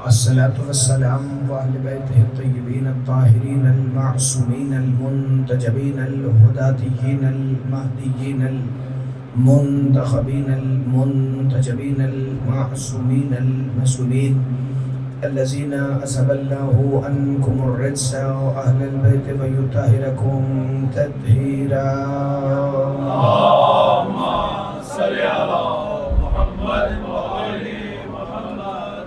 الصلاة والسلام وأهل بيته الطيبين الطاهرين المعصومين المنتجبين الهداتيين المهديين المنتخبين المنتجبين المعصومين المسؤولين الذين أذهب الله عنكم الرجس وأهل البيت فيطهركم تطهيرا. اللهم صل على محمد وآل محمد.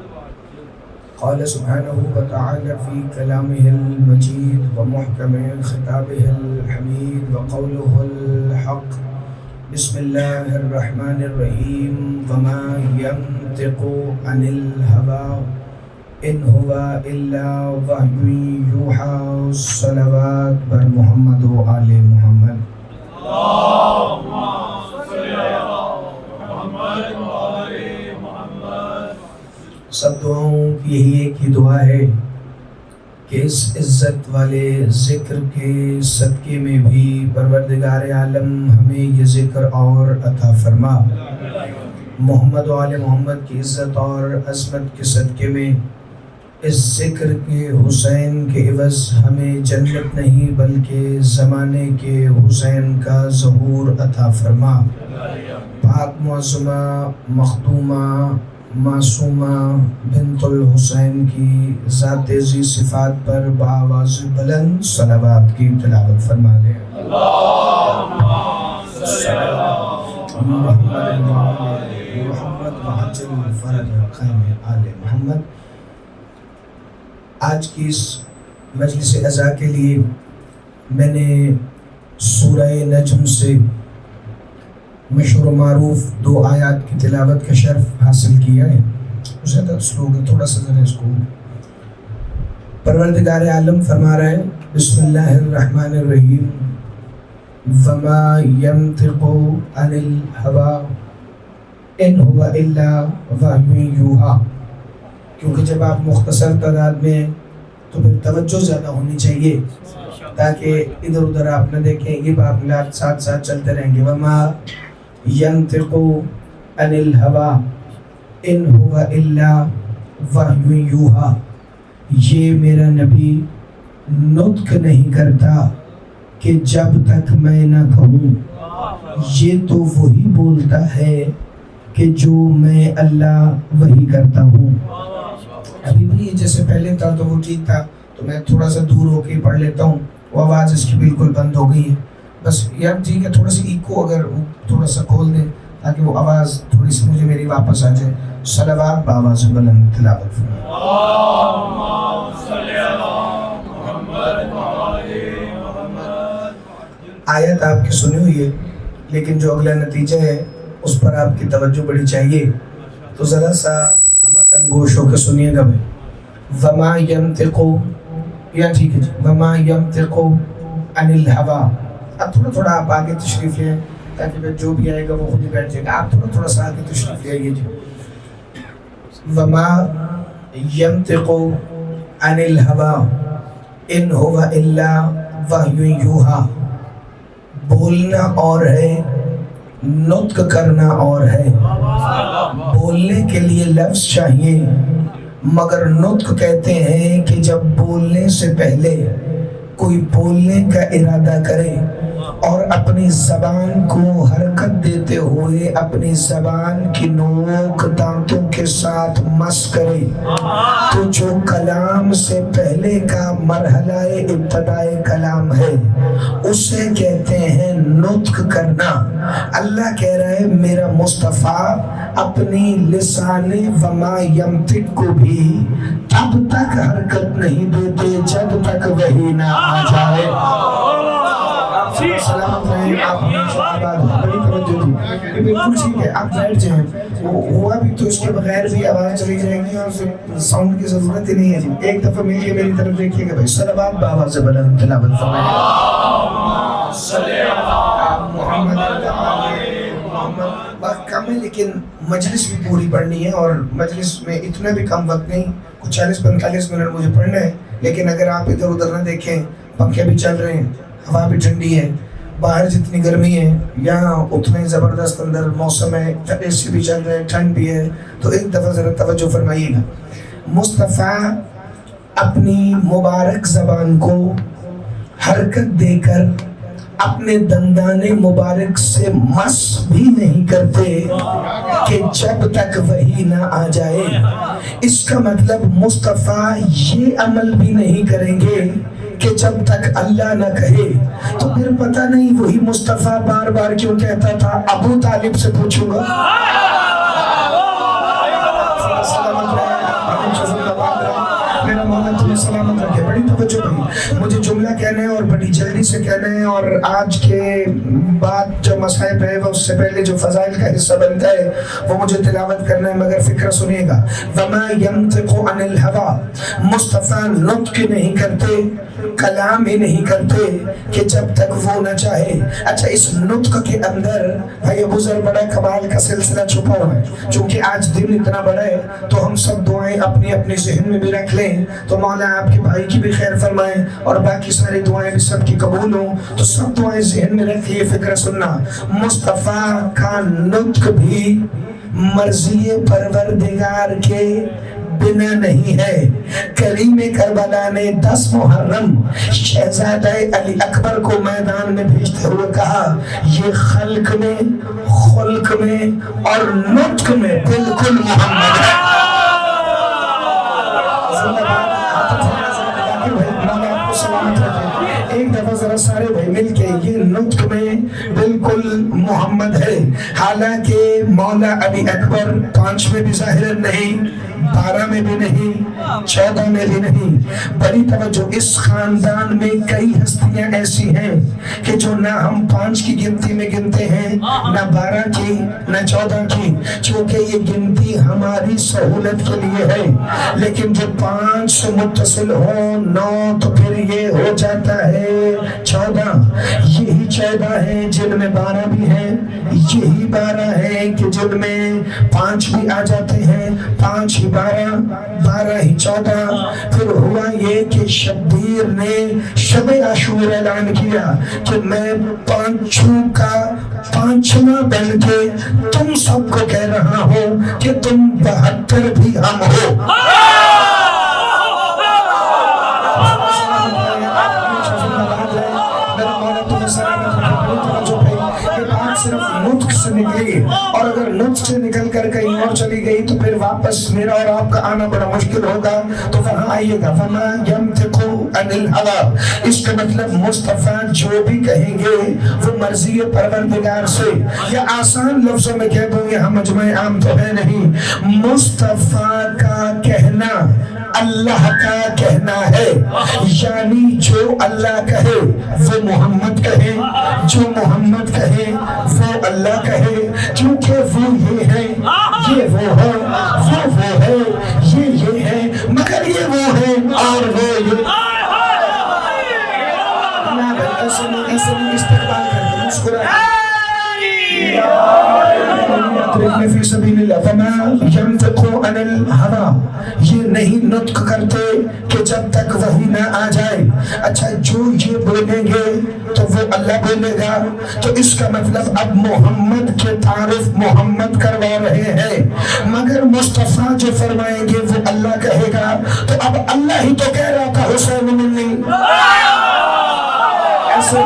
قال سبحانه وتعالى في كلامه المجيد ومحكم خطابه الحميد وقوله الحق: بسم الله الرحمن الرحيم وما ينطق عن الهوى إن هو إلا وحي يوحى. صلوات بر محمد وآل محمد. اللهم صل على محمد وآل محمد. سب دعاؤں کی یہی ایک ہی دعا ہے کہ اس عزت والے ذکر کے صدقے میں بھی پروردگار عالم ہمیں یہ ذکر اور عطا فرما. محمد و آل محمد کی عزت اور عظمت کے صدقے میں اس ذکر کے حسین کے عوض ہمیں جنت نہیں بلکہ زمانے کے حسین کا ظہور عطا فرما. پاک معصومہ مخدومہ معصومہ بنت الحسین کی ذات ذی صفات پر بآواز بلند صلوات کی تلاوت فرما لیں. اللهم صل على محمد محمد وعجل فرج قائم آل محمد. آج کی اس مجلس عزا کے لیے میں نے سورہ نجم سے مشہور و معروف 2 آیات کی تلاوت کا شرف حاصل کیا ہے. زیادہ سلو گا تھوڑا سا ذرا اس کو. پروردگار عالم فرما رہا ہے: بسم اللہ الرحمن الرحیم وما ينطق عن الهوى ان هو الا وحی یوحی. کیونکہ جب آپ مختصر تعداد میں ہیں تو پھر توجہ زیادہ ہونی چاہیے تاکہ ادھر ادھر آپ نہ دیکھیں. یہ باقلات ساتھ ساتھ چلتے رہیں گے. وما ينطق عن الهوى ان هو الا وحی یوحی. یہ میرا نبی نطق نہیں کرتا کہ جب تک میں نہ کہوں. یہ تو وہی بولتا ہے کہ جو میں اللہ وہی کرتا ہوں. ابھی بھی جیسے پہلے تھا تو وہ ٹھیک تھا, تو میں تھوڑا سا دور ہو کے پڑھ لیتا ہوں. وہ آواز اس کی بالکل بند ہو گئی ہے. بس یار ٹھیک ہے, تھوڑا سا ایکو اگر تھوڑا سا کھول دیں تاکہ وہ آواز تھوڑی سی مجھے میری واپس آ جائے. صلوات بآواز بلند تلاوت فرمائیں. اللهم صل على محمد وآل محمد. آیت آپ کی سنی ہوئی ہے لیکن جو اگلا نتیجہ ہے اس پر آپ کی توجہ بڑی چاہیے, تو ذرا سا ہمتن گوش ہو کے سنیے گا بھائی. وما ينطق, یا ٹھیک ہے جی, وما ينطق عن الهوى. اب تھوڑا تھوڑا آپ آگے تشریف لیں تاکہ پھر جو بھی آئے گا وہ خود ہی بیٹھ جائے گا. آپ تھوڑا تھوڑا سا آگے تشریف لے آئیے جی. وما ينطق عن الهوى ان هو الا وحی یوحی. بولنا اور ہے, نطق کرنا اور ہے. بولنے کے لیے لفظ چاہیے مگر نطق کہتے ہیں کہ جب بولنے سے پہلے کوئی بولنے کا ارادہ کرے اور اپنی زبان کو حرکت دیتے ہوئے اپنی زبان کی نوک دانتوں کے ساتھ مس کرے تو جو کلام سے پہلے کا مرحلہ ابتدائے کلام ہے اسے کہتے ہیں نطق کرنا. اللہ کہہ رہا ہے میرا مصطفیٰ اپنی لسان وما ینطق کو بھی تب تک حرکت نہیں دیتے جب تک وحی نہ آ جائے. سلامت رہیں آپ, بڑی توجہ تھی. بالکل ٹھیک ہے, آپ بیٹھ جائیں. ہوا بھی تو اس کے بغیر بھی آواز چلی جائے گی اور ساؤنڈ کی ضرورت ہی نہیں ہے جی. ایک دفعہ مل کے میری طرف دیکھیے گا بھائی. صلوات بآواز بلند تلاوت فرمائیں. اللهم صل على محمد محمد. وقت کم ہے لیکن مجلس بھی پوری پڑھنی ہے اور مجلس میں اتنا بھی کم وقت نہیں, کچھ 40-45 منٹ مجھے پڑھنا ہے. لیکن اگر آپ ادھر ادھر نہ دیکھیں, پنکھے بھی چل رہے ہیں, ہوا بھی ٹھنڈی ہے, باہر جتنی گرمی ہے یہاں اتنے زبردست اندر موسم ہے, اے سی بھی چل رہا ہے, ٹھنڈ بھی ہے, تو ایک دفعہ ذرا توجہ فرمائیے گا. مصطفیٰ اپنی مبارک زبان کو حرکت دے کر اپنے دندان مبارک سے مس بھی نہیں کرتے کہ جب تک وحی نہ آ جائے۔ اس کا مطلب مصطفیٰ یہ عمل بھی نہیں کریں گے کہ جب تک اللہ نہ کہے۔ تو پھر پتہ نہیں وہی مصطفیٰ بار بار کیوں کہتا تھا ابو طالب سے پوچھوں گا۔ میرا مولا تمہیں سلامت رکھے۔ بڑی توجہ بھائی، مجھے جملہ کہنا ہے اور بڑی جلدی سے کہنا ہے، اور آج کے بعد جو مصائب ہے وہ اس سے پہلے جو فضائل کا حصہ بنتا ہے وہ مجھے تلاوت کرنا ہے، مگر فکر سنیے گا۔ وَمَا يَنْطِقُ عَنِ الْهَوَىٰ، مصطفیٰ نطق نہیں کرتے، کلام ہی نہیں کرتے کہ جب تک وہ نہ چاہے۔ اچھا، اس نطق کے اندر بھائی ابو ذر بڑا کمال کا سلسلہ چھپا ہوا ہے۔ چونکہ آج دن اتنا بڑا ہے تو ہم سب دعائیں اپنی اپنی ذہن میں بھی رکھ لیں، تو مولا آپ کے بھائی کی بھی خیر فرمائیں اور باقی ساری دعائیں بھی سب کی قبول ہوں۔ تو سب دعائیں ذہن میں رکھ لیے، فکر سننا۔ مصطفیٰ کا نطق بھی مرضی پروردگار کے بنا نہیں ہے۔ کریم کربلا نے 10 محرم شہزادہ علی اکبر کو میدان میں بھیجتے ہوئے کہا یہ خلق میں، خلق میں اور نطق میں بالکل محمد ہے۔ ایک دفعہ ذرا سارے بھائی مل کے یہ نطق میں بالکل محمد ہے۔ حالانکہ مولا علی اکبر 5 میں بھی ظاہر نہیں، 12 میں بھی نہیں، 14 میں بھی نہیں۔ بڑی توجہ، اس خاندان میں کئی ہستیاں ایسی ہیں کہ جو نہ ہم 5 کی گنتی میں گنتے ہیں، نہ 12 کی، نہ 14 کی، چونکہ یہ گنتی ہماری سہولت کے لیے ہے۔ لیکن جو 5 سے متصل ہو 9 تو پھر یہ ہو جاتا ہے 14۔ یہی 14 ہیں جن میں 12 بھی ہیں، یہی 12 ہیں کہ جن میں 5 بھی آ جاتے ہیں، 5 ہی 12، 12 ہی 14۔ پھر ہوا یہ کہ شبیر نے شب عاشور اعلان کیا کہ میں 5 کا 5واں بن کے تم سب کو کہہ رہا ہوں کہ تم 72 بھی ہم ہو۔ صرف نطق سے نکلی، اور اگر نطق سے نکل کر کہیں اور چلی گئی تو پھر واپس میرا اور آپ کا آنا بڑا مشکل ہوگا۔ تو وہاں آئیے گا وَمَا يَنْطِقُ عَنِ الْهَوَىٰ، اس کا مطلب مصطفیٰ جو بھی کہیں گے وہ مرضی پروردگار سے، یا آسان لفظوں میں کہہ دوں، یہاں مجمع عام تو ہے نہیں، مصطفیٰ کا کہنا اللہ کا کہنا ہے۔ یعنی جو اللہ کہے وہ محمد کہے، جو محمد کہے وہ اللہ کہے، کیونکہ وہ یہ ہے، یہ وہ ہے، وہ ہے، یہ ہے، مگر یہ وہ ہے اور وہ یہ۔ ایسے میں استقبال کرتے مسکرائے فی سبیل اللہ۔ وَمَا يَنْطِقُ عَنِ الْهَوَىٰ، یہ نہیں نطق کرتے کہ جب تک وحی نہ آ جائے۔ اچھا، جو یہ بولیں گے تو وہ اللہ بولے گا، تو اس کا مطلب اب محمد کے تعارف محمد کروا رہے ہیں، مگر مصطفیٰ جو فرمائیں گے وہ اللہ کہے گا، تو اب اللہ ہی تو کہہ رہا تھا حسین منی۔ ایسے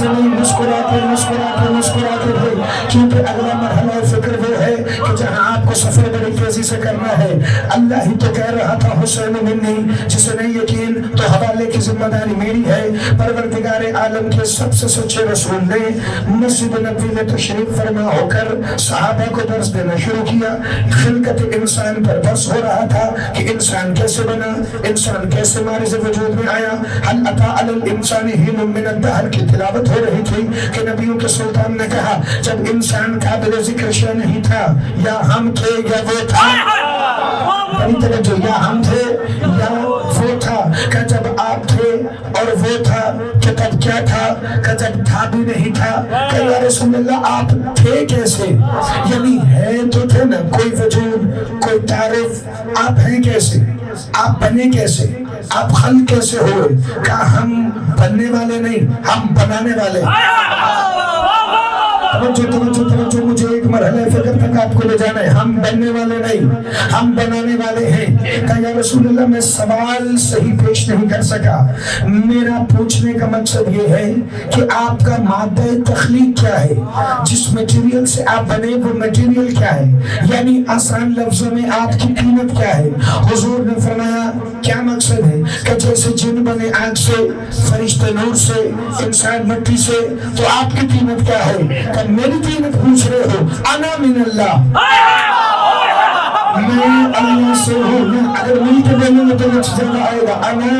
نہیں، مسکراتے ہوئے، کیونکہ اگلا مرحلہ فکر وہ ہے کہ جہاں آپ کو سفر بڑی تیزی سے کرنا ہے۔ اللہ ہی تو کہہ رہا تھا حسین منی، جسے نہیں یقین تو حوالے کی ذمہ داری میری ہے۔ پروردگار عالم کے سب سے سچے رسول نے مسجد نبوی میں تشریف فرما ہو کر صحابہ کو درس دینا شروع کیا۔ خلقت انسان پر درس ہو رہا تھا کہ انسان کیسے بنا، انسان کیسے مارز وجود میں آیا۔ حل اتی علی الانسان حین من الدہر کی تلاوت ہو رہی تھی کہ نبیوں کے سلطان نے کہا جب انسان قابل ذکر شے نہیں تھا، یا ہم تھے یا وہ تھا، بڑی توجہ، یا ہم تھے یا وہ تھا، کہ جب آپ تھے اور وہ تھا کہ تب کیا تھا، کہ جب تھا بھی نہیں تھا، کہ یا رسول اللہ آپ تھے کیسے، یعنی ہے تو تھے نا، کوئی وجود، کوئی تعارف، آپ ہیں کیسے، آپ بنے کیسے، آپ خلق کیسے ہوئے؟ کہا ہم بننے والے نہیں، ہم بنانے والے۔ توجہ، مجھے ایک مرحلے فکر تک آپ کو لے جانا ہے. ہم بننے والے نہیں, ہم بنانے والے ہیں. کہا یا رسول اللہ میں سوال صحیح پیش نہیں کر سکا. میرا پوچھنے کا مقصد یہ ہے کہ آپ کا مادہ تخلیق کیا ہے, جس میٹیریل سے آپ بنے وہ میٹیریل کیا ہے, یعنی آسان لفظوں میں آپ کی قیمت کیا ہے. حضور نے فرمایا کیا مقصد ہے کہ جیسے جن بنے آگ سے, فرشتے نور سے, انسان مٹی سے, تو آپ کی قیمت کیا ہے؟ کہ میری قیمت پوچھ رہے ہو. انا من اللہ, میں اللہ سے ہوں. اگر مل کے دینے میں تو لفظ زیادہ آئے گا. انا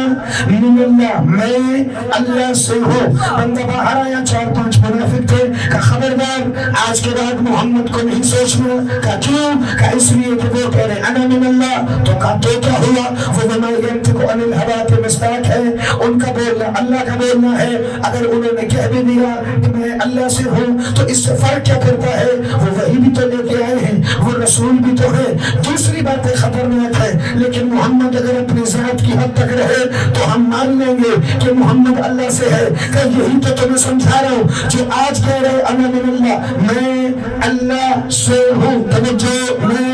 من اللہ, میں اللہ سے ہوں. بندہ باہر آیا, 4-5 منافق تھے. کہ خبردار آج کے بعد محمد کو نہیں سوچنا. کہ کیوں؟ کہ اس لیے کہ وہ کہہ رہے انا من اللہ. تو کہا تو کیا ہوا؟ وہ وما ینطق عن الہوی کے مصداق ہے, ان کا بولنا اللہ کا بولنا ہے. اگر انہوں نے کہہ بھی دیا کہ میں اللہ سے ہوں تو اس سے فرق کیا کرتا ہے؟ وہ وحی بھی تو لے کے آئے ہیں, وہ رسول بھی تو ہے. دوسری باتیں خطرناک ہے, لیکن محمد اگر اپنی ذات کی حد تک رہے تو ہم مان لیں گے کہ محمد اللہ سے ہے. کہ یہی تو تمہیں سمجھا رہا ہوں جو آج کہہ رہے انا من اللہ, میں اللہ سے ہوں. توجہ, میں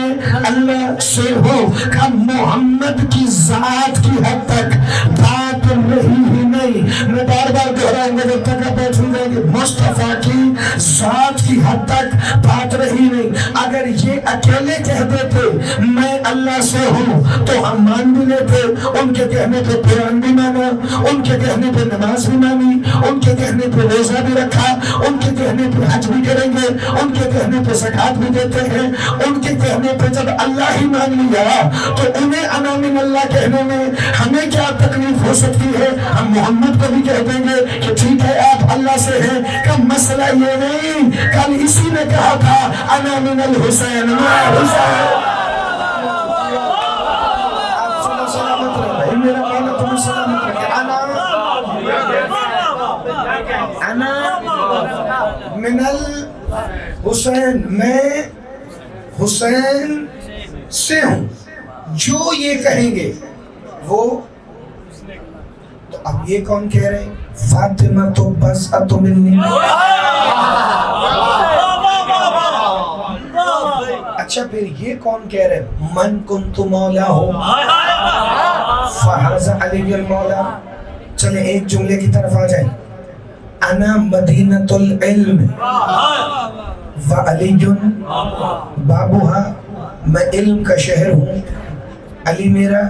اللہ سے ہوں. کہ محمد کی ذات کی حد تک بات رہی ہی نہیں. میں بار بار دہراؤں گا جب تک آپ بیٹھوں گے کہ مصطفیٰ کی ذات کی حد تک بات رہی نہیں. اگر یہ اکیلے کہہ دیتے میں اللہ سے ہوں تو ہم مان بھی لیتے. ان کے کہنے پہ قرآن بھی مانا, ان کے کہنے پہ نماز بھی مانی, ان کے کہنے پہ روزہ بھی رکھا, ان کے کہنے پہ حج بھی کریں گے, ان کے کہنے پہ زکات بھی دیتے ہیں. ان کے کہنے پہ جب اللہ ہی مان لیا تو انہیں انا من اللہ کہنے میں ہمیں کیا تکلیف ہو سکتی ہے؟ ہم محمد کو بھی کہہ دیں گے کہ ٹھیک ہے آپ اللہ سے ہیں. کہ مسئلہ یہ نہیں, کل اسی نے کہا تھا انا من الحسین, میں حسین. میرا مولا تمہیں سلامت رکھے. انا من الحسین, میں حسین سے ہوں. جو یہ کہیں گے وہ تو اب یہ کون کہہ رہے ہیں؟ فاطمہ تو بس منی. اچھا پھر یہ کون کہہ رہے ہیں؟ من کنت مولا ہو فہذا علی المولا. چلیں ایک جملے کی طرف آ جائیں. انا مدینۃ العلم وعلی بابوہا, میں علم کا شہر ہوں, علی میرا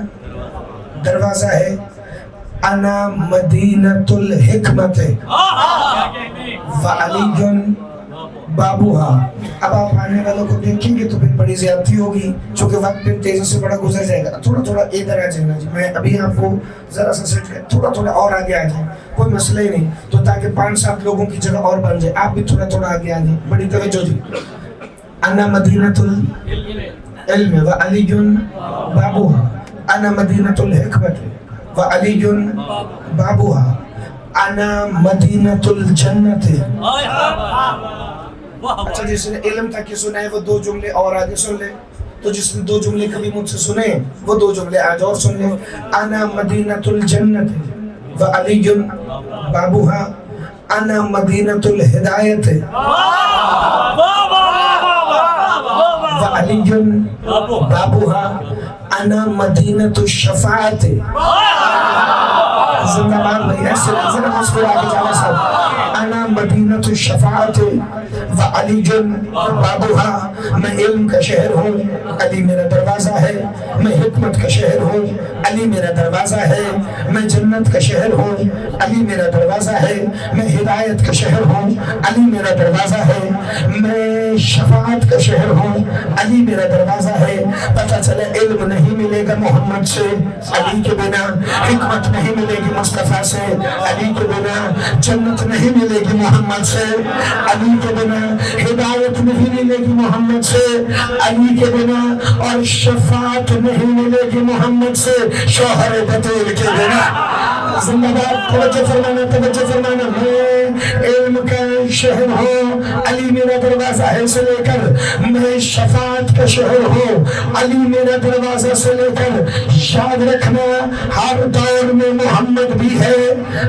دروازہ ہے. انا مدینۃ الحکمت وعلی بابوہا. اب آپ آنے والوں کو دیکھیں گے تو پھر بڑی زیادتی ہوگی, چونکہ وقت پھر تیزی سے بڑا گزر جائے گا. تھوڑا تھوڑا ادھر آ جائیں جی, میں ابھی آپ کو ذرا سا سیٹ کر, تھوڑا تھوڑا اور آگے آ جائیں, کوئی مسئلہ ہی نہیں, تو تاکہ 5-7 لوگوں کی جگہ اور بن جائے. آپ بھی تھوڑا تھوڑا آگے آ جائیں, بڑی توجہ جی. انا مدینۃ العلم وعلی بابوہا, انا مدینۃ الحکمت وعلی بابوہا, انا مدینۃ الجنت. اچھا جس نے علم تک کی سنا ہے وہ 2 جملے اور آگے سن لے, تو جس نے 2 جملے کبھی مجھ سے سنے وہ 2 جملے آج اور سن لے. انا مدینۃ الجنت وعلی بابوہا, انا مدینۃ الہدایت وعلی بابوہا, انا مدینۃ الشفاعت. زندہ باد بھائی, ایسے ذرا مسکرا کے جانا صاحب. انا مدینۃ الشفاعت وعلی بابوہا, میں علم کا شہر ہوں, علی میرا دروازہ ہے. میں حکمت کا شہر ہوں, علی میرا دروازہ ہے. میں جنت کا شہر ہوں, علی میرا دروازہ ہے. میں ہدایت کا شہر ہوں, علی میرا دروازہ ہے. میں شفاعت کا شہر ہوں, علی میرا دروازہ ہے. پتہ چلے علم نہیں ملے گا محمد سے, علی کے بنا. حکمت نہیں ملے گی مصطفیٰ سے, علی کے بنا. جنت نہیں ملے گی محمد سے, علی کے بنا. ہدایت نہیں ملے گی محمد سے, علی کے بنا. اور شفاعت نہیں ملے گی محمد سے, شوہر بطول کے بنا. زندہ باد. توجہ فرمانا, توجہ فرمانا. میں علم کا شہر ہوں، علی میرا دروازہ ہے سے لے کر میں شفاعت کا شہر ہوں، علی میرا دروازہ سے لے کر یاد رکھنا ہر دور میں محمد بھی ہے،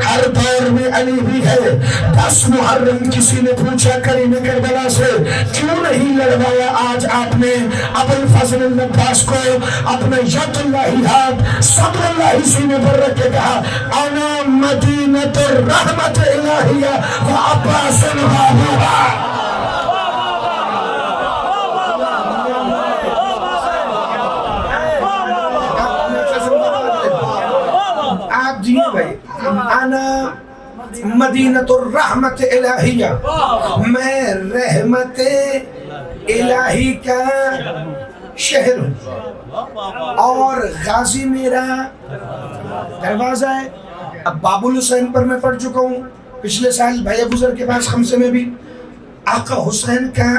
ہر دور میں علی بھی ہے۔ 10 محرم کسی نے پوچھا کریم کربلا سے کیوں نہیں لڑوایا آج آپ نے ابوالفضل العباس کو؟ اپنے ید اللہ ہاتھ صدر اللہ سینے پر رکھ کے کہا انا مدینۃ الرحمت الہیہ و عباس بابوہا۔ آپ جی بھائی انا مدینۃ الرحمت الہیہ، میں رحمت الہی کا شہر ہوں اور غازی میرا دروازہ ہے۔ اب باب الحسین پر میں پڑھ چکا ہوں، پچھلے سال بھائی ابوذر کے پاس خمسے میں بھی آقا حسین کا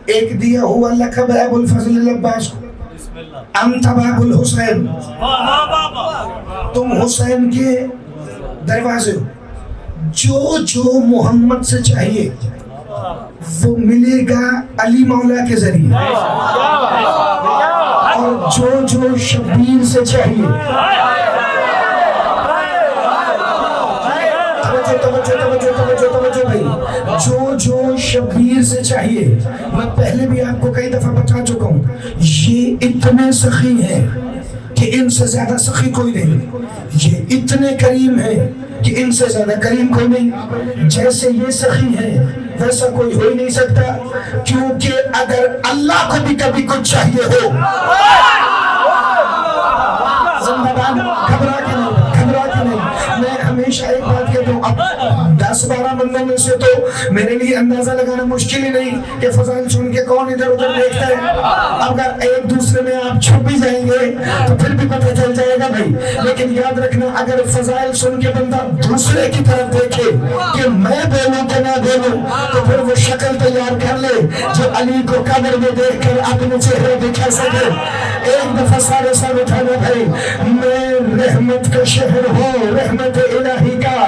ایک دیا ہوا لقب ہے ابوالفضل العباس کو، انت باب الحسین، تم حسین کے دروازے ہو۔ جو محمد سے چاہیے وہ ملے گا علی مولا کے ذریعے، اور جو شبیر سے چاہیے توجہ بھائی، جو شبیر سے چاہیے، میں پہلے بھی آپ کو کئی دفعہ بتا چکا ہوں، یہ اتنے سخی ہیں کہ ان سے زیادہ سخی کوئی نہیں، یہ اتنے کریم ہیں کہ ان سے زیادہ کریم کوئی نہیں، جیسے یہ سخی ہیں ویسا کوئی ہو ہی نہیں سکتا، کیونکہ اگر اللہ کو بھی کبھی کچھ چاہیے ہو، زندہ باد، گھبرا کے نہیں، میں ہمیشہ ایک بات کہتا ہوں، اب 10-12 بندوں میں سے تو میرے لیے اندازہ لگانا مشکل ہی نہیں کہ فضائل سن کے کون ادھر ادھر دیکھتا ہے، اگر ایک دوسرے میں آپ چھپ بھی جائیں گے تو پھر بھی پتہ چل جائے گا بھائی، لیکن یاد رکھنا اگر فضائل سن کے بندہ دوسرے کی طرف دیکھے کہ میں بولوں کہ نہ بولوں تو پھر وہ شکل تیار کر لے جو علی کو قبر میں دیکھ کر اپنے چہرے دکھا سکے۔ ایک دفعہ سارے سر اٹھانا بھائی، میں رحمت کا شہر ہوں، رحمت الہی کا،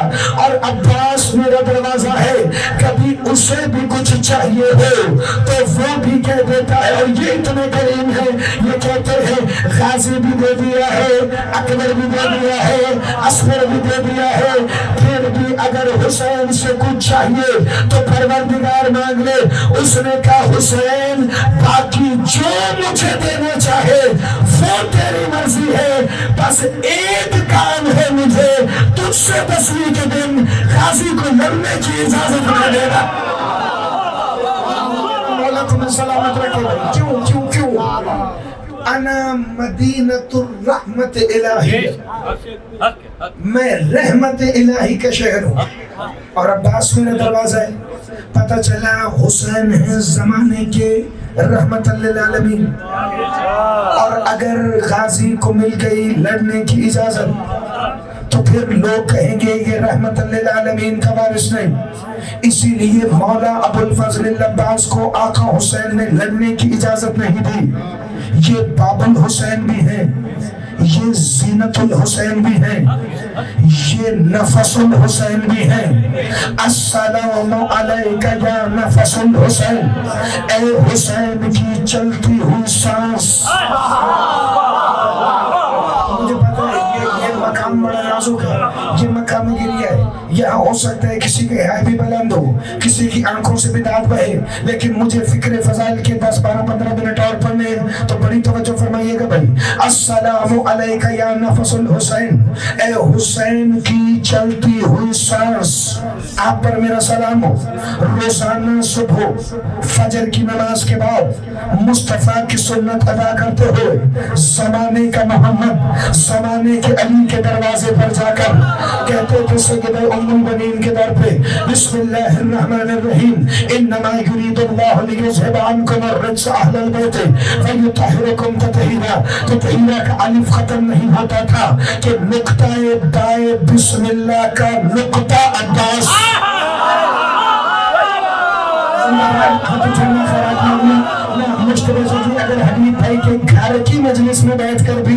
اور عباس میرا دروازہ ہے، کبھی اسے بھی کچھ چاہیے ہو تو وہ بھی کہہ دیتا ہے، اور یہ اتنے کریم ہے، یہ کہتے ہیں غازی بھی دے دیا ہے، اکبر بھی دے دیا ہے، اصغر بھی دے دیا ہے، پھر بھی اگر حسین سے کچھ چاہیے تو پروردگار مانگ لے۔ اس نے کہا حسین باقی جو مجھے دینا چاہے وہ تیری مرضی ہے، بس ایک کام ہے مجھے تجھ سے 10ویں کے دن غازی کو لڑنے کی اجازت نہ دینا۔ مولا تمہیں سلامت رکھے بھائی، کیوں انا مدینۃ الرحمت الہی، میں رحمت الہی کا شہر ہوں اور عباس میرا دروازہ ہے۔ پتہ چلا حسین ہے زمانے کے رحمت للعالمین، اور اگر غازی کو مل گئی لڑنے کی اجازت تو پھر لوگ کہیں گے یہ رحمت للعالمین کا وارث نہیں، اسی لیے مولا ابوالفضل العباس کو آقا حسین نے لڑنے کی اجازت نہیں دی۔ یہ باب الحسین بھی ہیں، یہ زینت الحسین بھی ہیں، یہ نفس الحسین بھی ہیں۔ السلام علیکہ یا نفس الحسین، اے حسین کی چلتی ہوئی سانس۔ مجھے پتا ہے یہ مقام بڑا نازک ہے، یہ مقام گریہ ہے، یہاں ہو سکتا ہے کسی کے حیا بھی بلند ہو، کسی کی آنکھوں سے بھی داد بہے، لیکن مجھے فکر فضائل کے 10-12-15 منٹ اور پڑھنے ہیں تو بڑی توجہ فرمائیے گا بھائی۔ السلام علیکہ یا نفس الحسین، اے حسین کی چلتی ہوئی سانس، آپ پر میرا سلام ہو۔ روزانہ صبح فجر کی نماز کے بعد مصطفیٰ کی سنت ادا کرتے ہوئے زمانے کا محمد، زمانے کے علی کے دروازے پر جا کر کہتے تھے سیدہ ام البنین کے در پہ بسم اللہ الرحمن الرحیم انما یرید اللہ لیذھب عنکم الرجس اہل البیت ویطہرکم تطہیرا۔ تو تطہیرا کا الف ختم نہیں ہوتا تھا کہ نقطہ دائے بسم اللہ کا نقطہ عباس۔ اگر حبیب بھائی کے گھر کی مجلس میں بیٹھ کر بھی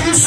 30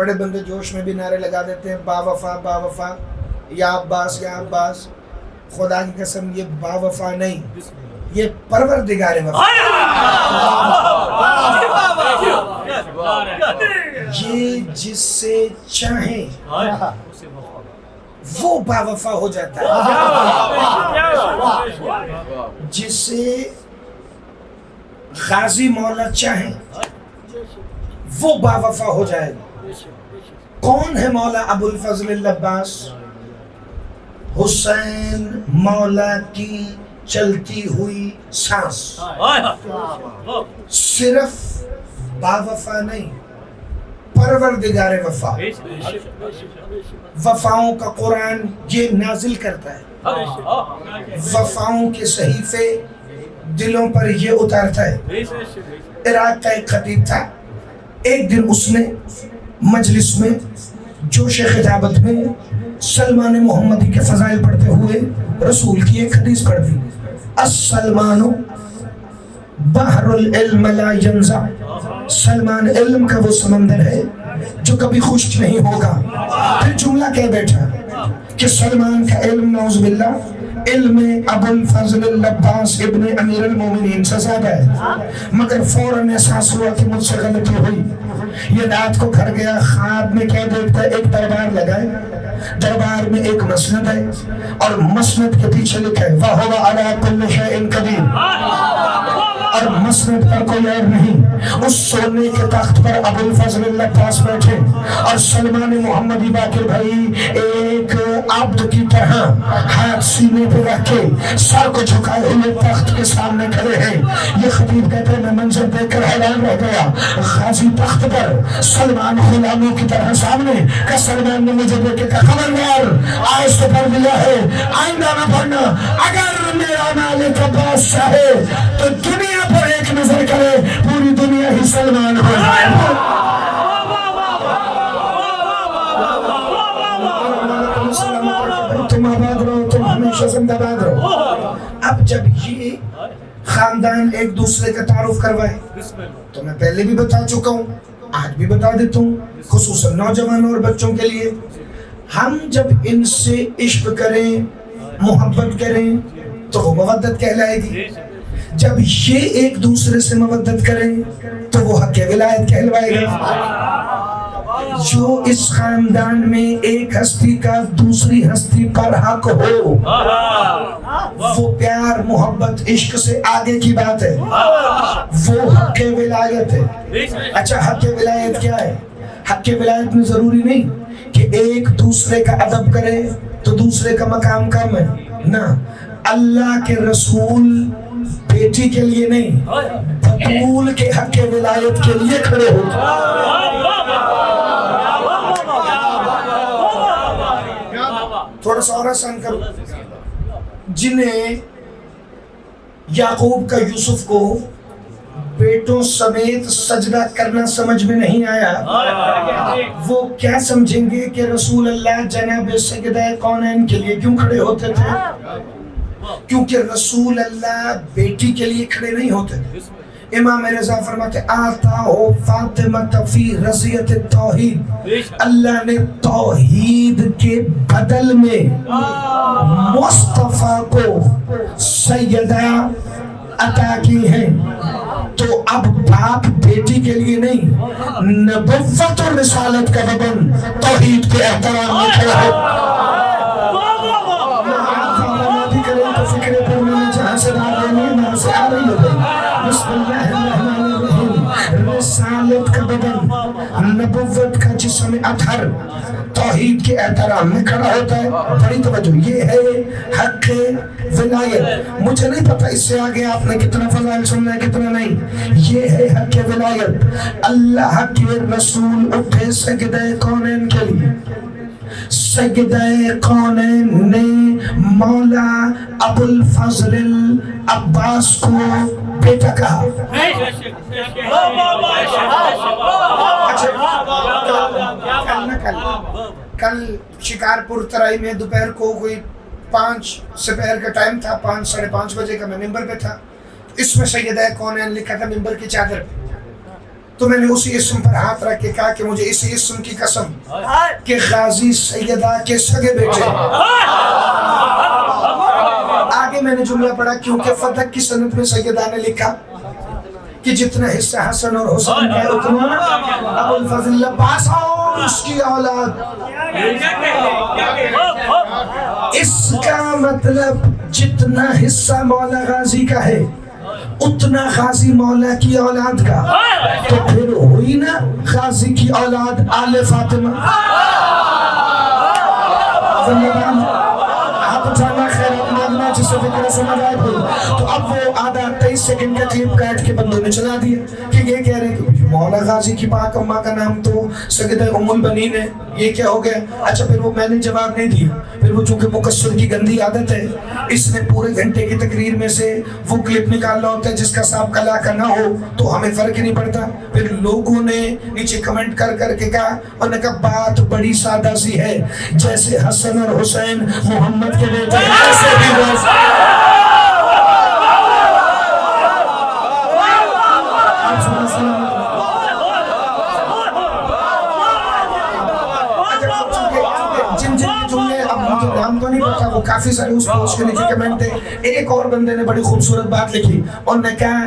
بڑے بندے جوش میں بھی نعرے لگا دیتے ہیں با وفا یا عباس یا عباس. خدا کی قسم یہ با وفا نہیں، یہ پروردگار وفا. یہ جس سے چاہیں وہ با وفا ہو جاتا ہے. جسے غازی مولا چاہیں وہ با وفا ہو جائے گا. کون ہے مولا ابو الفضل العباس؟ حسین مولا کی چلتی ہوئی سانس. صرف با وفا نہیں، پروردگار وفا. وفاؤں کا قرآن یہ نازل کرتا ہے، وفاؤں کے صحیفے دلوں پر یہ اتارتا ہے. عراق کا ایک خطیب تھا، ایک دن اس نے مجلس میں جوش خطابت میں سلمان محمدی کے فضائل پڑھتے ہوئے رسول کی ایک حدیث پڑھ دی. السلمان بحر العلم لا ینزع. سلمان علم کا وہ سمندر ہے جو کبھی خشک نہیں ہوگا. پھر جملہ کہہ بیٹھا کہ سلمان کا علم نعوذ باللہ علم ابو الفضل العباس ابن امیر المومنین سے زیادہ ہے. مگر فوراً احساس ہوا کہ مجھ سے غلطی ہوئی. یہ رات کو گھر گیا، خواب میں کیا دیکھتا ہے؟ ایک دربار لگائے، دربار میں ایک مسند ہے اور مسند کے پیچھے لکھا ہے وَهُوَ عَلَىٰ كُلِّ شَيْءٍ قَدِيرٌ. اور مسند پر کوئی عیب نہیں. اس سونے کے تخت پر ابو الفضل العباس بیٹھے اور سلمان محمدی باقر بھائی ایک عبد کی طرح ہاتھ سینے پہ رکھ کے سر کو جھکائے ہوئے تخت کے سامنے کھڑے ہیں. یہ خطیب کہتے ہیں میں منظر دیکھ کر حیران رہ گیا. غازی تخت پر، سلمان غلاموں کی طرح سامنے. کہ سلمان نے مجھے دیکھ کے کہا خبردار آج تو پڑھ لیا ہے، آئندہ نہ پڑھنا. اگر میرا مالک عباس چاہے تو دنیا پر ایک نظر کرے، پوری دنیا ہی سلمان ہو جائے. تم آباد رہو، تم ہمیشہ زندہ باد رہو. اب جب یہ خاندان ایک دوسرے کا تعارف کروائے تو میں پہلے بھی بتا چکا ہوں، آج بھی بتا دیتا ہوں، خصوصاً نوجوانوں اور بچوں کے لیے. ہم جب ان سے عشق کریں، محبت کریں تو وہ مودت کہلائے گی. جب یہ ایک دوسرے سے مودت کریں تو وہ حق ولایت کہلوائے گا. جو اس خاندان میں ایک ہستی کا دوسری ہستی پر حق ہو، وہ پیار محبت عشق سے آگے کی بات ہے، وہ حق ولایت ہے. اچھا حق ولایت کیا ہے؟ حق ولایت میں ضروری نہیں کہ ایک دوسرے کا ادب کرے تو دوسرے کا مقام کم ہے. نہ، اللہ کے رسول بیٹی کے لیے نہیں، بطول کے حق ولایت کے لیے کھڑے ہو. تھوڑا سا اور آسان کرو. جنہیں یعقوب کا یوسف کو بیٹوں سمیت سجدہ کرنا سمجھ میں نہیں آیا، وہ کیا سمجھیں گے کہ رسول اللہ جناب سیدہ کونین کے لیے کیوں کھڑے ہوتے تھے؟ کیونکہ رسول اللہ بیٹی کے لیے کھڑے نہیں ہوتے تھے. امام رضا فرماتے آتا ہو فاطمہ فی رضیت التوحید. اللہ نے توحید کے بدل میں مصطفیٰ کو سیدہ عطا کی ہیں. تو اب باپ بیٹی کے لیے نہیں، نبوت اور رسالت کا وطن توحید کے احترام میں کھڑا ہے. فکر پر میں نے جہاں سے بات دینی ہے وہاں سے آ رہی ہو گئی. بسم اللہ الرحمن الرحیم. رسالت کا بدن، نبوت کا جسم اطہر توحید کے احترام میں کھڑا ہوتا ہے. بڑی توجہ، یہ ہے حق ولایت. مجھے نہیں پتا اس سے آگے آپ نے کتنا فضائل سننا ہے کتنا نہیں. یہ ہے حق ولایت. اللہ کے رسول اٹھے سجدہ کونین کے لیے. سجدہ کونین نے مولا ابو الفضل العباس کو بیٹا کہا. کل شکارپور ترائی میں دوپہر کو کوئی 5 سپہر کا ٹائم تھا، 5 ساڑھے 5 بجے کا. میں ممبر پہ تھا. اس میں سیدہ کونین لکھا تھا ممبر کی چادر پہ. تو میں نے اسی اسم پر ہاتھ رکھ کے کہا کہ مجھے اسی اسم کی قسم کہ غازی سیدہ کے سگے بیٹے. آگے میں نے جملہ پڑھا کیونکہ فتح کی سند میں سیدہ نے لکھا کہ جتنا حصہ حسن اور حسین کا اتنا ابو الفضل عباس اور اس کی اولاد. اس کا مطلب جتنا حصہ مولا غازی کا ہے اتنا غازی مولا کی اولاد کا. تو پھر ہوئی نا غازی کی اولاد آل فاطمہ. آپ اٹھانا خیرات مانگنا جسے فکر سمجھ آئے پھر. تو اب وہ آدھا 23 سیکنڈ کا کلپ کاٹ کے بندوں نے چلا دیا کہ یہ کہہ رہے ہیں کہ مولا غازی کی پاک اماں کا نام تو سیدہ ام البنین ہے، یہ کیا ہو گیا؟ اچھا پھر وہ میں نے جواب نہیں دیا. پھر وہ چونکہ مقصر کی گندی عادت ہے، اس نے پورے گھنٹے کی تقریر میں سے وہ کلپ نکالنا ہوتا ہے جس کا ساب کلا کا نہ ہو تو ہمیں فرق ہی نہیں پڑتا. پھر لوگوں نے نیچے کمنٹ کر کر کے کہا، انہوں نے کہا بات بڑی سادہ سی ہے، جیسے حسن اور حسین محمد کے بیٹے ایسے بھی بس. نام تو نہیں پتا، وہ کافی سارے اس پوسٹ کے نیچے کمنٹ تھے. ایک اور بندے نے بڑی خوبصورت بات لکھی، انہوں نے کہا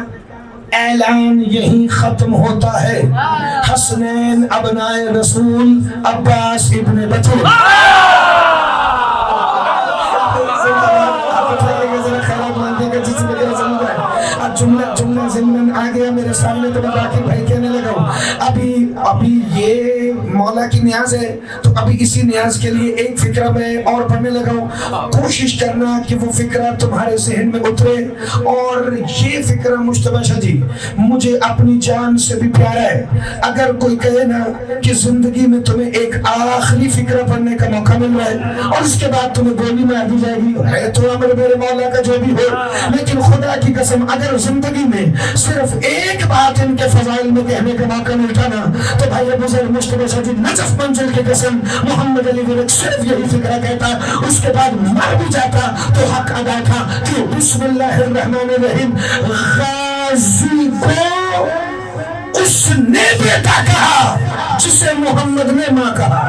اعلان یہی ختم ہوتا ہے، حسنین ابنائے رسول عباس ابن بطول. جملہ ضمن آ گیا میرے سامنے تو میں باقی بھائی کہنے لگا ہوں. ابھی یہ مولا کی نیاز ہے تو ابھی اسی نیاز کے لیے ایک فکرہ میں اور پڑھنے لگا ہوں. کوشش کرنا کہ وہ فکرہ تمہارے ذہن میں اترے. اور یہ فکرہ مجتبیٰ شاہ جی مجھے اپنی جان سے بھی پیارا ہے. اگر کوئی کہے نا کہ زندگی میں تمہیں ایک آخری فکرہ پڑھنے کا موقع مل رہا ہے اور اس کے بعد تمہیں گولی میں آدھی جائے گی، ہے تو امر میرے مولا کا جو بھی ہو، لیکن خدا کی قسم اگر زندگی میں صرف ایک بات ان کے فضائل میں کہنے کا موقع ملتا نا تو بھائی بزرگ مجتبیٰ شاہ جی نجف منزل کی قسم محمد علی ورک صرف یہی فکرہ کہتا، اس کے بعد مر بھی جاتا تو حق ادا تھا کہ بسم اللہ الرحمن الرحیم. غازی کو اس نے بیٹا کہا جسے محمد نے ماں کہا.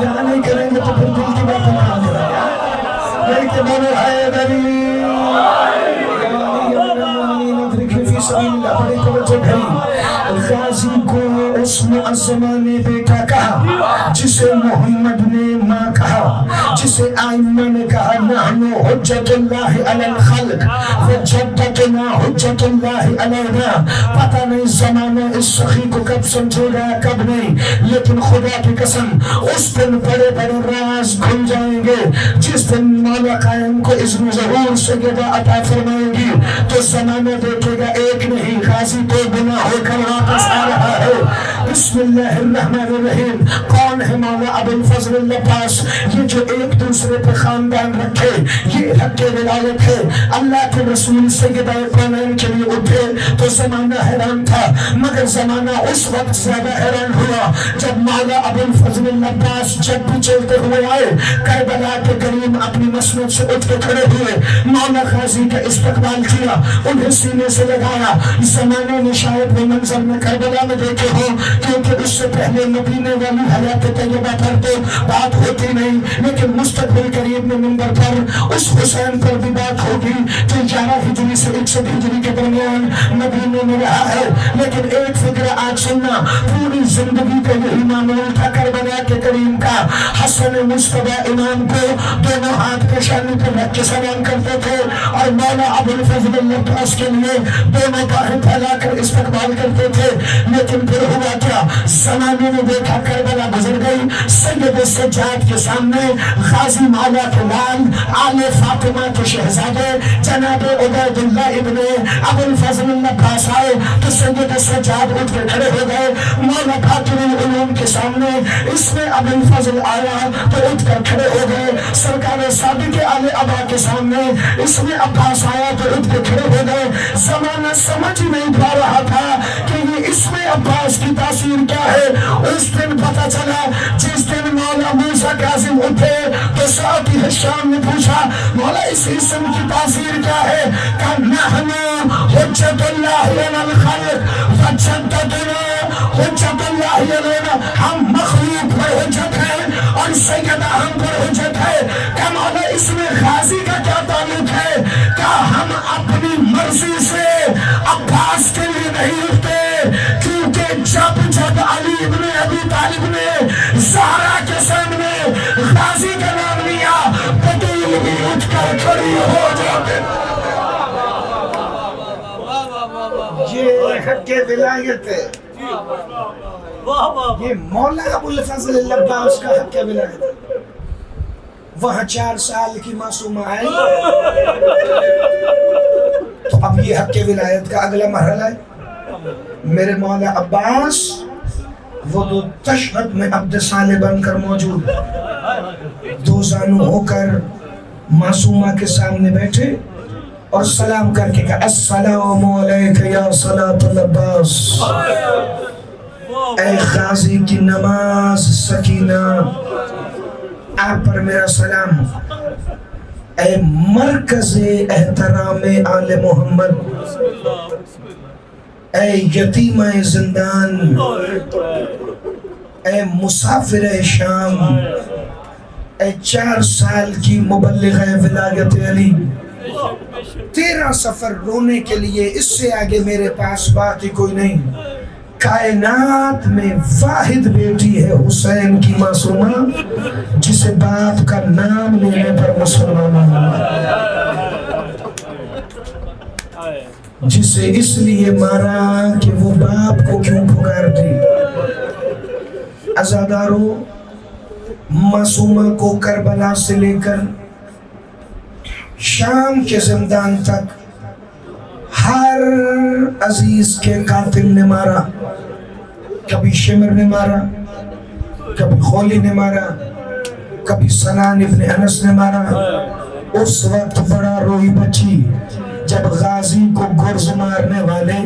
یہاں نہیں کریں گے تو پھر دل کی باتیں کہاں کریں گے؟ کہ بولو حیدری بڑی توجہ بھائی. غازی کو اس معظمہ نے بیٹا کہا جسے محمد نے ماں کہا، جسے آئمہ نے کہا نحن حجت اللہ علی الخلق وجدتنا حجت اللہ علینا. پتہ نہیں زمانہ اس سخی کو کب سمجھے گا کب نہیں، لیکن خدا کی قسم اس دن بڑے بڑے راز کھل جائیں گے. جس دن مولا قائم کو اذن ظہور سیدہ عطا فرمائے گی تو زمانہ دیکھے گا ایک نہیں غازی تو بنا ہو کر واپس آ رہا ہے. بسم اللہ الرحمن الرحیم. کون ہے مولا ابو الفضل العباس؟ یہ جو ایک دوسرے پہ خاندان رکھے، یہ حق ولایت ہے. اللہ کے رسول سیدہ کونین کے لیے اٹھے تو زمانہ حیران تھا، مگر زمانہ اس وقت زیادہ حیران ہوا جب مولا ابو الفضل العباس جب بھی چلتے ہوئے آئے، کربلا کے کریم اپنی مسند سے اٹھ کے کھڑے ہوئے، مولا غازی کا استقبال کیا، انہیں سینے سے لگایا. زمانے نے شاید وہ منظر میں کربلا میں دیکھے ہو، کیونکہ اس سے پہلے مدینے والی حیات طیبہ پر تو بات ہوتی نہیں، لیکن مستقبل قریب میں منبر پر اس حسین پر بھی بات ہوگی جو 11 ہجری سے 61 ہجری کے درمیان مدینے میں رہا ہے. لیکن ایک فکرہ آج سننا، پوری زندگی کا یہی معمول تھا کربلا کے کریم کا. حسن مجتبیٰ امام کو دونوں ہاتھ کے شانے پر رکھ کے سلام کرتے تھے اور مولا ابو الفضل العباس کے لیے دونوں باہیں پھیلا کر استقبال کرتے تھے. لیکن پھر ہوا کیا؟ زمانے نے دیکھا کربلا گزر گئی، سید سجاد کے سامنے غازی مولا کے لال آل فاطمہ کے شہزادے جناب عبید اللہ ابن ابو الفضل العباس آئے تو سید سجاد اٹھ کے کھڑے ہو گئے. مولا خاتم العلوم کے سامنے اس میں ابو الفضل آیا تو اٹھ کر کھڑے ہو گئے. سرکار صادق آل ابا کے سامنے اس میں عباس آیا تو اٹھ کے کھڑے ہو گئے. زمانہ سمجھ نہیں پا رہا تھا کہ یہ اس میں عباس کی تاثیر کیا ہے؟ اس دن پتہ چلا جس دن مولا موسیٰ کاظم اٹھے تو ساتھی ہشام نے پوچھا مولا اس اسم کی تاثیر کیا ہے؟ کہ نحن حجت اللہ علینا الخلق وجدتنا حجت اللہ علینا، ہم مخلوق پر حجت ہیں اور سیدہ ہم پر حجت ہے۔ کہ مولا اس میں غازی کا کیا تعلق ہے؟ کہ ہم اپنی مرضی سے عباس کے لیے نہیں اٹھتے، کیونکہ جب علی ابن ابی طالب نے زہرا کے سامنے غازی کا نام لیا بدول بھی اٹھ کر کھڑی ہو جاتے۔ یہ حق ولایت ہے، یہ مولا ابو الفضل العباس کا حق ولایت ہے۔ وہاں 4 سال کی معصومہ آئی تو اب یہ حق ولایت کا اگلا مرحلہ ہے۔ میرے مولا عباس وہ تو تشہد میں عبد صالح بن کر موجود، 2 زانو ہو کر معصومہ کے سامنے بیٹھے اور سلام کر کے کہا السلام علیکہ یا صلاۃ العباس، اے غازی کی نماز سکینہ آپ پر میرا سلام، اے مرکز احترام آل محمد، اے یتیمہ زندان، اے مسافر شام، اے 4 سال کی مبلغ ولایت علی، تیرا سفر رونے کے لیے، اس سے آگے میرے پاس بات ہی کوئی نہیں۔ کائنات میں واحد بیٹی ہے حسین کی معصومہ جسے باپ کا نام لینے پر مسلمان جسے اس لیے مارا کہ وہ باپ کو کیوں پکارتی۔ عزاداروں، معصومہ کو کربلا سے لے کر شام کے زندان تک ہر عزیز کے قاتل نے مارا، کبھی شمر نے مارا، کبھی خولی نے مارا، کبھی سنان ابن انس نے مارا۔ اس وقت بڑا روئی بچی جب غازی کو گرز مارنے والے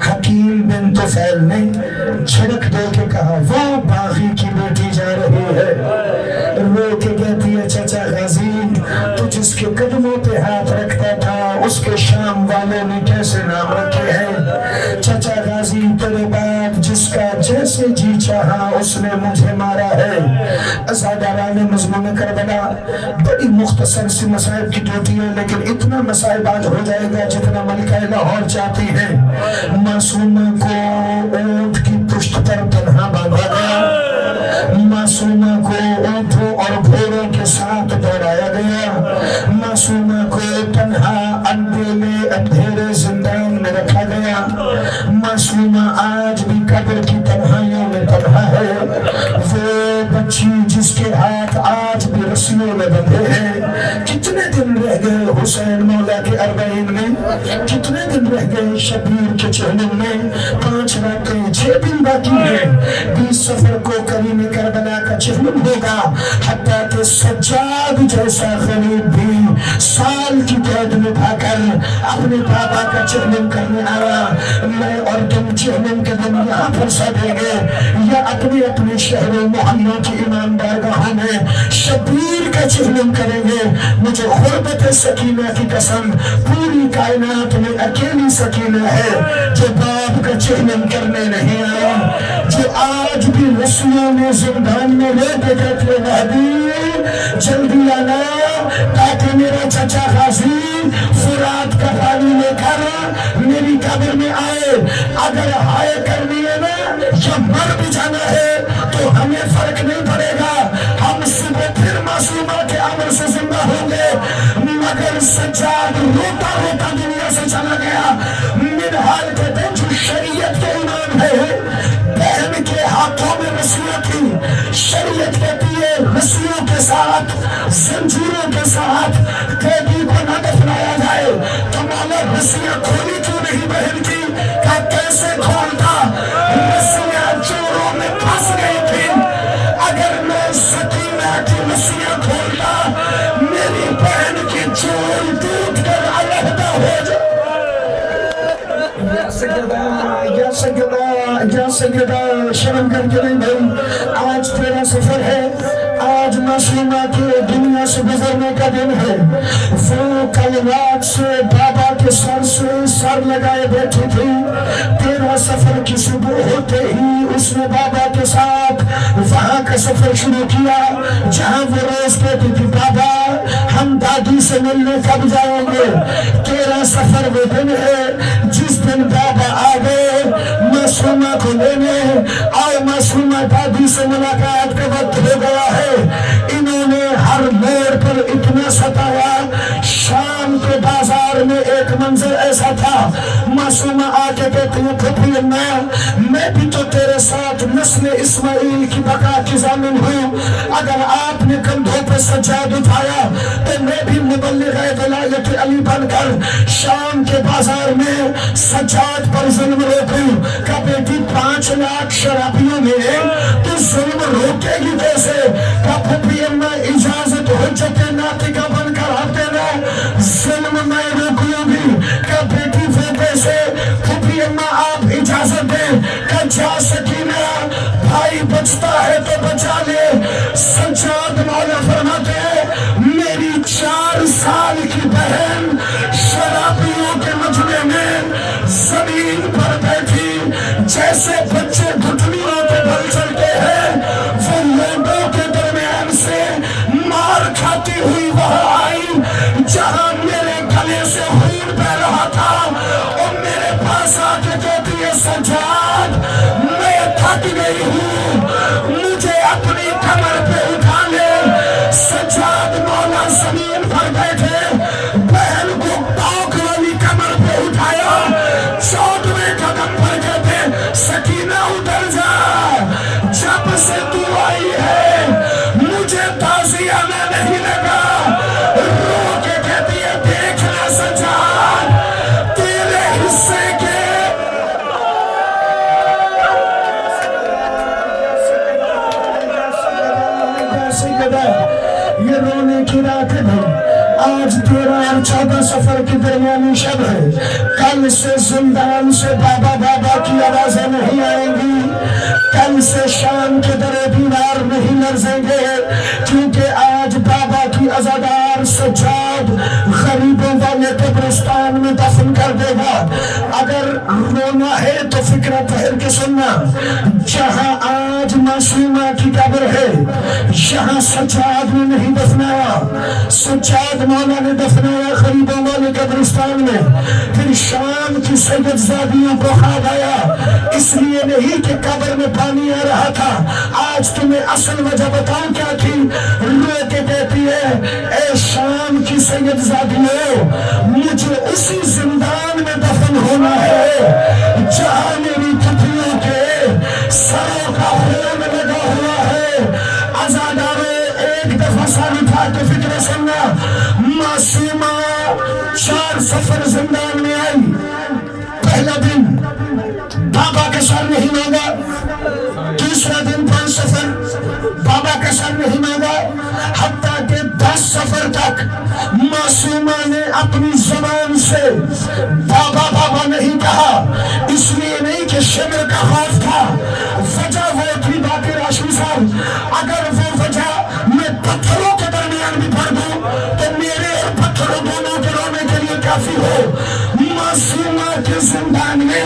حکیم بن طفیل نے جھڑک دے کے کہا وہ باغی کی بیٹی جا رہی ہے، رو کے کہتی ہے چچا غازی تو جس کے قدموں پہ ہاتھ رکھتا تھا اس کے شام والے نے کیسے نام رکھے ہیں؟ چچا غازی تیرے بعد جس کا جیسے جی چاہا اس نے مجھے مارا ہے۔ عزاداران مضمون کربلا بڑی مختصر سی مصائب کی ڈیوٹی ہے، لیکن اتنا مصائب آج ہو جائے گا جتنا ملکہ لاہور چاہتی ہے۔ معصومہ کو اونٹ کی پشت پر تنہا باندھا گیا، معصومہ کو اونٹوں اور گھوڑوں کے ساتھ دوڑایا گیا، معصومہ کو تنہا اندھیرے زندان میں رکھا گیا۔ معصومہ آج بھی قبر کی تنہائیوں میں تنہا ہے، وہ بچی جس کے ہاتھ آج بھی رسیوں میں بندھے ہیں۔ کتنے دن رہ گئے حسین مولا کے 40 میں، کتنے دن رہ گئے شبیر کے چہلم میں، 5 راتیں 6 دن باقی ہیں، 20 سفر کو کریم کربلا کا چہلم ہوگا، حتیٰ کہ سجاد جیسا غریب بھی سال کی قید نبھا کر اپنے بابا کا چہلم کرنے آیا۔ میں اور تم چہلم کے دن یہاں پر سدیں گے یا اپنے اپنے شہر و محلوں کی امام بارگاہوں میں شبیر کا چہلم کریں گے؟ مجھے غربت سکینہ کی قسم، پوری کائنات میں اکیلی سکینہ ہے جو باپ کا چہلم کرنے نہیں آیا، جو آج بھی رسولوں نے زندان میں لے کے کہتے مہدی جلدی آنا تاکہ میرا چچا غازی فرات کا پانی لے کر میری قبر میں آئے۔ اگر ہائے کرنی ہے نا یا مر بھی جانا ہے تو ہمیں فرق نہیں پڑے گا، ہم صبح پھر معصومہ کے عمر سے زندہ ہوں گے۔ مگر سجاد روتا روتا دنیا سے چلا گیا۔ منحال کہتے ہیں جو شریعت کے امام ہے، بہن کے ہاتھوں میں رسیاں تھی، شریعت کہتی ہے رسیوں کے ساتھ زنجیروں کے ساتھ قیدی کو نہ دفنایا جائے، تو مولا رسیاں کھولی کیوں نہیں بہن کی؟ کہ کیسے کھولتا؟ رسیاں چوروں میں پھنس گئی تھی، اگر میں سکینہ کی رسیاں کھولتا میری بہن کی چور ٹوٹ کر علیحدہ ہو جائے۔ یا سیدنا سیدہ شرم کر کے نہیں بھائی، آج تیرا سفر ہے، آج معصومہ کے دنیا سے گزرنے کا دن ہے۔ وہ کل رات سے بابا کے سر سے سر لگائے بیٹھی تھی، تیرا سفر کی صبح ہوتے ہی اس نے بابا کے ساتھ وہاں کا سفر شروع کیا جہاں وہ روز کہتی تھی بابا ہم دادی سے ملنے کب جائیں گے۔ تیرا سفر وہ دن ہے جس دن بابا آ گئے معصومہ کو لینے، اور معصومہ دادی سے ملاقات کا وقت ہو گیا ہے۔ انہوں نے ہر موڑ پر اتنا ستایا، شام کے بازار میں ایک منظر ایسا تھا، معصومہ آ کے کہتی ہیں پھپھی اماں میں بھی تو تیرے ساتھ نسل اسماعیل کی بقا کی ضامن ہوں، اگر آپ نے کندھوں پہ سجاد اٹھایا تو میں بھی مبلغ ولایت علی بن کر شام کے بازار میں سجاد پر ظلم روکوں۔ کہ بیٹی 5 لاکھ شرابیوں میں تو ظلم روکے گی کیسے؟ کہ پھپھی اماں اجازت حجت ناطقہ بن کر آتے نا، ظلم میں روکوں گی۔ کہ بیٹی وہ کیسے؟ پھپھی اماں آپ اجازت دیں کہ جا سکینہ بھائی بچتا ہے تو بچا لے۔ سجاد مولا فرماتے ہیں میری 4 سال کی بہن شرابیوں کے مجمع میں زمین پر بیٹھی جیسے بچے گھٹنیوں پہ بل چلتے ہیں، وہ لوگوں کے درمیان سے مار کھاتی ہوئی وہاں آئی جہاں میرے گلے سے خون بہ رہا تھا، اور میرے پاس آ کے کہتی ہے سجاد میں تھک گئی ہوں مجھے اپنی کمر پہ اٹھا لے۔ سجاد مولا زمین پر بیٹھے، بہن کو ٹوک والی کمر پہ اٹھایا، 14ویں قدم پر کہتے سکینہ اتر جا، جب سے تو آئی ہے مجھے تعزیہ میں نہیں لگا۔ رو کے کہتی ہے دیکھنا سجاد تیرے حصے کے یہ رونے کی رات ہے بھائی، آج 13 اور 14 سفر کی درمیانی شب ہے، کل سے زندان سے بابا بابا کی آوازیں نہیں آئیں گی، کل سے شام کے در دیوار نہیں لرزیں گے، کیونکہ آج بابا کی عزادار سجاد غریبوں والے قبرستان میں دفن کر دے گا۔ اگر رونا ہے تو فکرہ ٹھہر کے سننا، جہاں آج معصومہ کی قبر ہے یہاں سجاد نے نہیں دفنایا، سجاد مولا نے دفنایا غریبوں والے قبرستان میں۔ پھر شام کی سید زادیوں کو خواب آیا، اس لیے نہیں کہ قبر میں پانی آ رہا تھا، آج تمہیں اصل وجہ بتاؤں کیا تھی۔ رو کے کہتی ہے اے شام کی سید زادیوں مجھے اسی زندان میں دفن ہونا ہے جہاں میری پھپھیوں کے سروں کا خون لگا ہوا ہے۔ عزاداروں ایک دفعہ سر اٹھا کے فکر سننا، معصومہ 4 سفر زندان میں آئی، پہلا دن بابا کا سر نہیں مانگا، دوسرا دن 5 سفر بابا کا سر نہیں مانگا، حتیٰ کہ 10 سفر تک معصومہ نے اپنی زبان سے بابا بابا نہیں کہا، اس لیے نہیں کہ شمر کا خوف تھا، وجہ وہ تھی باقی راشد صاحب، اگر وہ وجہ میں پتھروں کے درمیان بھی پڑھ دوں تو میرے اور پتھروں دونوں کے رونے کے لیے کافی ہو۔ معصومہ کے زندان میں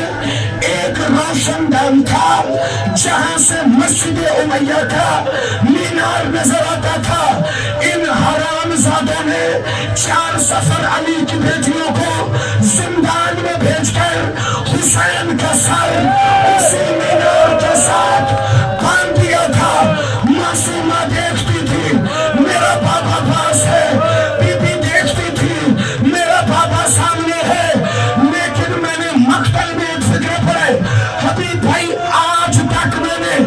ایک روشن دان تھا جہاں سے مسجد امیہ کا مینار نظر آتا تھا۔ ان حرام زادوں نے 4 سفر علی کی بیٹیوں کو زندان میں بھیج کر حسین کا سر اسی مینار کے ساتھ باندھ دیا تھا۔ معصومہ دیکھتی تھی میرا بابا پاس ہے، بی بی دیکھتی تھی میرا بابا سامنے ہے، لیکن میں نے مقتل میں ایک فکر پڑے حبیب بھائی، آج تک میں نے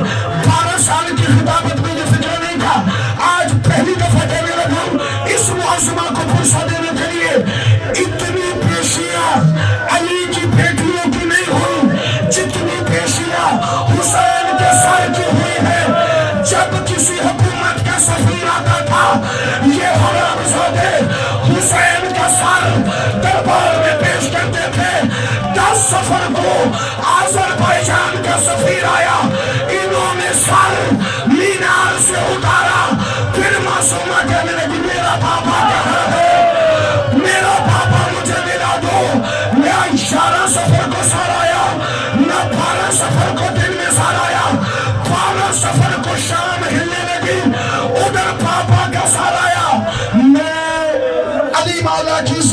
12 سال کی خطابت میں یہ فکر نہیں تھا، آج پہلی دفعہ کہنے لگوں اس معصومہ کو فرصہ دینے کے لیے اتنی پیشیاں علی کی بیٹیوں کی نہیں ہوئی جتنی پیشیاں حسین کے سر کی ہوئی ہے۔ جب کسی حکومت کا سفیر آتا تھا یہ حرام زادے حسین کا سر دربار میں پیش کرتے تھے۔ 10 سفر کو آذربائیجان کا سفیر آیا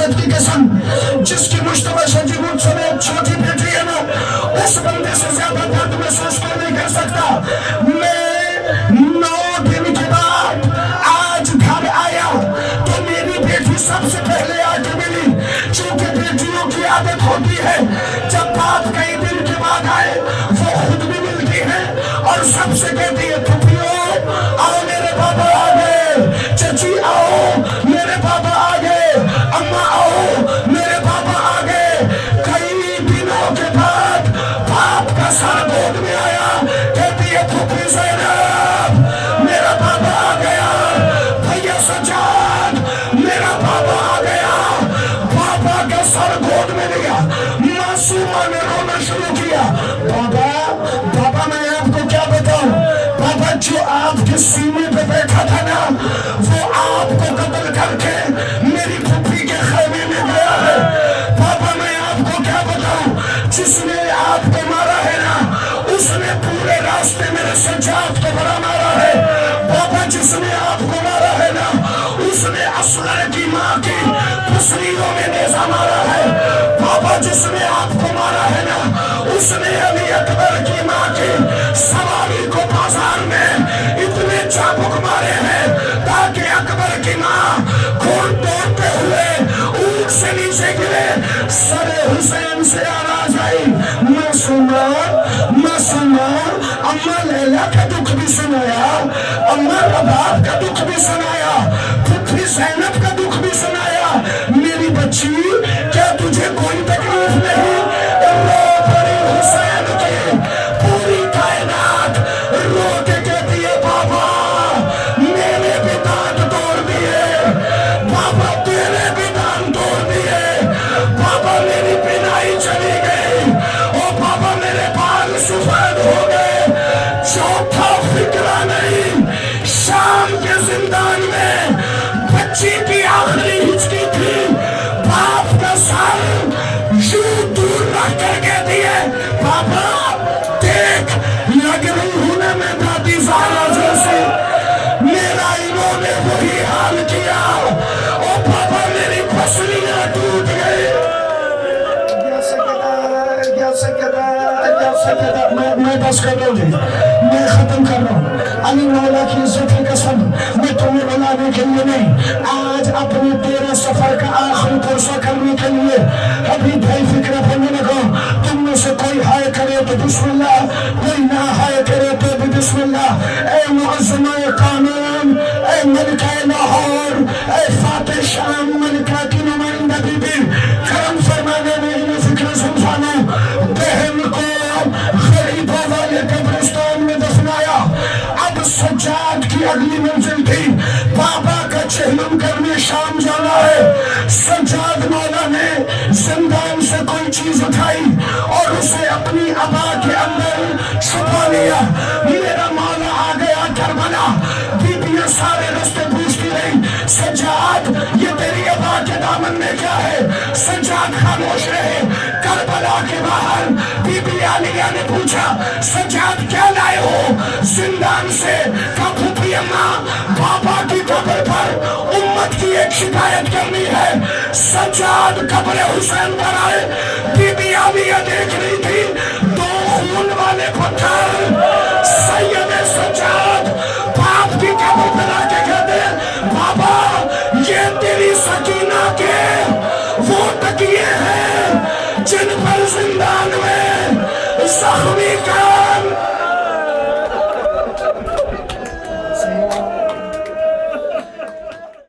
عزت کی قسم، جس کی مشتبہ شجیبوت سمیت چھوٹی بیٹی ہے نا، اس بندے سے زیادہ درد محسوس کوئی نہیں کر سکتا۔ میں 9 دن کے بعد آج گھر آیا تو میری بیٹی سب سے پہلے آ کے ملی، چونکہ بیٹیوں کی عادت ہوتی ہے جب باپ کئی دن کے بعد آئے وہ خود بھی ملتی ہے اور سب سے کہتی ہے پھوپھیو آؤ میرے بابا آ گئے، چچی آؤ میرے بابا آ گئے، اماں آؤ میرے بابا آ گئے۔ کئی دنوں کے بعد باپ کا سر گود میں آیا، کہتی ہے پھوپھی زینب میرا بابا آ گیا، بھیا سجاد میرا بابا آ گیا۔ بابا کا سر گود میں لیا، معصومہ نے رونا شروع کیا، بابا میں آپ کو کیا بتاؤں، بابا جو آپ کے سینے پہ بیٹھا تھا نا وہ آپ کو قتل کر کے میری پھوپھی کے خیمے میں گیا ہے۔ بابا میں آپ کو کیا بتاؤں، جس نے آپ کو مارا ہے نا اس نے پورے راستے میرے سجاد کو بڑا مارا ہے۔ بابا جس نے آپ کو مارا ہے نا اس نے اصغر کی ماں کی پسلیوں میں نیزہ مارا ہے۔ بابا جس نے آپ کو مارا ہے نا اس نے علی اکبر کی ماں کی سواری کو بازار میں اتنے چابک مارے ہیں تاکہ اکبر کی ماں کھول توڑتے ہوئے اونٹ سے نیچے گرے، سر حسین سے آواز آئی معصومہ اماں لیلا کا دکھ بھی سنایا، اماں رباب کا دکھ بھی سنایا، پھوپھی زینب کا دکھ بھی سنایا، میری بچی کیا تجھے کوئی تکلیف نہیں؟ رو پڑی حسین کی پوری کائنات، رو کے کہتی ہے بابا میرے بھی دانت توڑ دیے، بابا تیرے بھی دانت توڑ دیے، بابا میری بینائی چلی گئی، او بابا میرے بال سفید ہو گئے۔ چوتھا فکرہ نہیں، شام کے زندان میں بچی کی آخری ہچکی تھی، باپ کا سر یوں دور رکھ کر کہتی ہے بابا دیکھ لگ رہی ہوں نا میں دادی زہرا جیسی، میرا انہوں نے وہی حال کیا، او بابا میری پسلیاں ٹوٹ گئی۔ میں بس کر رہا ہوں جی، میں ختم کر رہا ہوں۔ علی مولا کی عزت کی قسم میں تمہیں بلانے کے لیے نہیں، آج اپنے 13 سفر کا آخری پرسہ کرنے کے لیے ابھی بھائی فکرہ پڑھنے لگا۔ تم میں سے کوئی ہائے کرے تو بسم اللہ، کوئی نہ ہائے کرے تو بھی بسم اللہ۔ اے معظمہ قانون، اے ملکہ لاہور، اے فاتح شام ملکہ کی نمائندہ بی بی، کرم فرمانے میں انہیں فکر سنفانا، بہن کو غریبوں والے قبرستان میں دفنایا۔ اب سجاد کی اگلی منزل تھی بابا کا چہلم کرنے شام جانا ہے۔ سجاد مولا نے زندان سے کوئی چیز اٹھائی اور اسے اپنی عبا کے اندر چھپا لیا۔ میرا مولا آ گیا کربلا، بیبیاں سارے رستے پوچھتی رہی سجاد یہ تیری عبا کے دامن میں کیا ہے؟ سجاد خاموش رہے۔ کربلا کے باہر بی بی عالیہ نے پوچھا سجاد کیا لائے ہو زندان سے؟ کہا پھوپھی اماں بابا کی قبر پر امت کی ایک شکایت کرنی ہے۔ سجاد قبر حسین پر آئے، بی بی عالیہ دیکھ رہی تھی 2 خون والے پتھر، سید سجاد باپ کی قبر پر آ کے کہتے بابا یہ تیری سکینہ کے وہ تکیے ہیں جن پر زندان میں زخمی کا